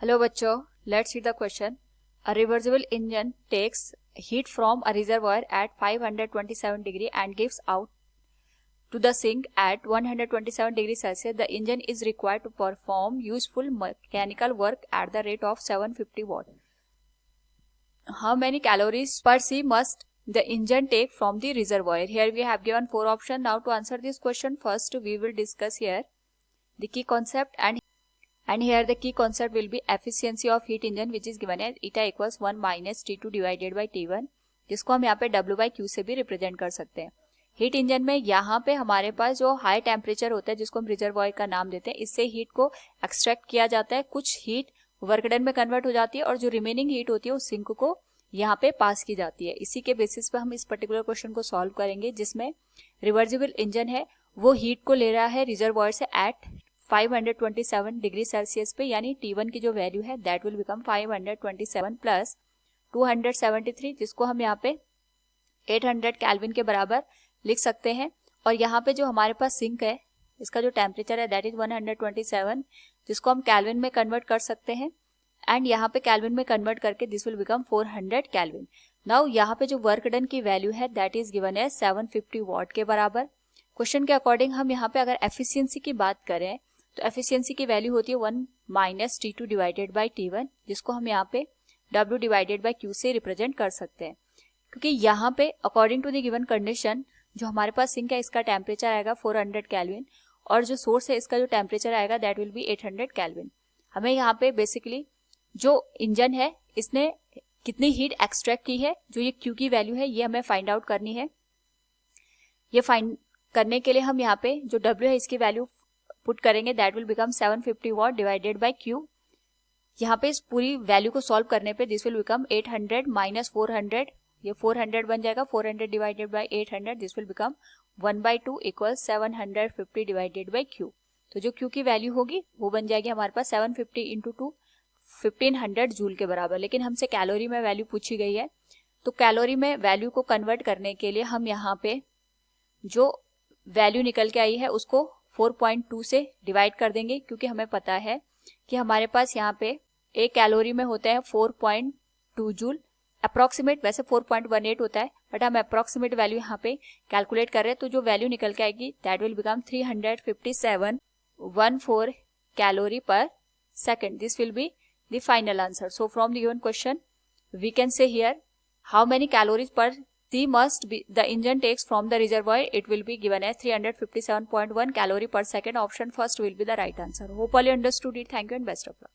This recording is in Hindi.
हेलो बच्चों, let's see the question. A reversible engine takes heat from a reservoir at 527 degree and gives out to the sink at 127 degrees Celsius. The engine is required to perform useful mechanical work at the rate of 750 watt. How many calories per C must the engine take from the reservoir? Here we have given 4 options. Now to answer this question, first we will discuss here the key concept, and here the key concept will be efficiency of heat engine, which is given as eta equals 1 minus T2 divided by T1, जिसको हम यहाँ पे W by Q से भी रिप्रेजेंट कर सकते हैं. हीट इंजन में यहाँ पे हमारे पास जो हाई टेम्परेचर होता है, जिसको हम रिजर्वॉयर का नाम देते हैं, इससे हीट को एक्सट्रैक्ट किया जाता है. कुछ हीट वर्क डन में कन्वर्ट हो जाती है और जो रिमेनिंग हीट होती है उस सिंक को यहाँ पे पास की जाती है. इसी के बेसिस पे हम इस पर्टिकुलर क्वेश्चन को सॉल्व करेंगे, जिसमें रिवर्सिबल इंजन है वो हीट को ले रहा है रिजर्वॉयर से एट 527 डिग्री सेल्सियस पे, यानी T1 की जो वैल्यू है दैट विल बिकम 527 प्लस 273, जिसको हम यहाँ पे 800 केल्विन के बराबर लिख सकते हैं. और यहाँ पे जो हमारे पास सिंक है, इसका जो टेम्परेचर है दैट इज 127, जिसको हम केल्विन में कन्वर्ट कर सकते हैं. एंड यहाँ पे केल्विन में कन्वर्ट करके this will become 400 kelvin. Now यहाँ पे जो वर्क डन की वैल्यू है दैट इज गिवन है 750 वॉट के बराबर. क्वेश्चन के अकॉर्डिंग हम यहाँ पे अगर एफिशिएंसी की बात करें तो एफिशिएंसी की वैल्यू होती है 1 minus T2 divided by T1, जिसको हम यहाँ पे W डिवाइडेड बाई Q से रिप्रेजेंट कर सकते हैं. क्योंकि यहाँ पे according to the given condition जो हमारे पास सिंक है इसका टेम्परेचर आएगा 400 केल्विन और जो सोर्स है इसका जो टेम्परेचर आएगा दैट विल बी 800 केल्विन. हमें यहाँ पे बेसिकली जो इंजन है इसने कितनी हीट एक्सट्रैक्ट की है, जो ये Q की वैल्यू है ये हमें फाइंड आउट करनी है. ये फाइंड करने के लिए हम यहाँ पे जो W है इसकी वैल्यू पुट करेंगे, that will become 750 what divided by Q. यहाँ पे इस पूरी वैल्यू को सॉल्व करने पे दिस विल बिकम 800 माइनस 400, ये 400 बन जाएगा. 400 divided by 800 this will become 1/2 equal 750 divided by Q. तो जो Q की वैल्यू होगी वो बन जाएगी हमारे पास 750 इंटू 2 1500 जूल के बराबर. लेकिन हमसे कैलोरी में वैल्यू पूछी गई है, तो कैलोरी में वैल्यू को कन्वर्ट करने के लिए हम यहाँ पे जो वैल्यू निकल के आई है उसको 4.2 से डिवाइड कर देंगे, क्योंकि हमें पता है कि हमारे पास यहाँ पे एक कैलोरी में होता है 4.2 जूल. अप्रोक्सीमेट वैसे 4.18 होता है, बट हम अप्रोक्सीमेट वैल्यू यहाँ पे कैलकुलेट कर रहे हैं, तो जो वैल्यू निकल के आएगी that will become 357.14 calorie per second. This will be the final answer. So from the given question we can see here how many calories per C must be the engine takes from the reservoir. It will be given as 357.1 calorie per second. Option first will be the right answer. Hope all you understood it. Thank you and best of luck.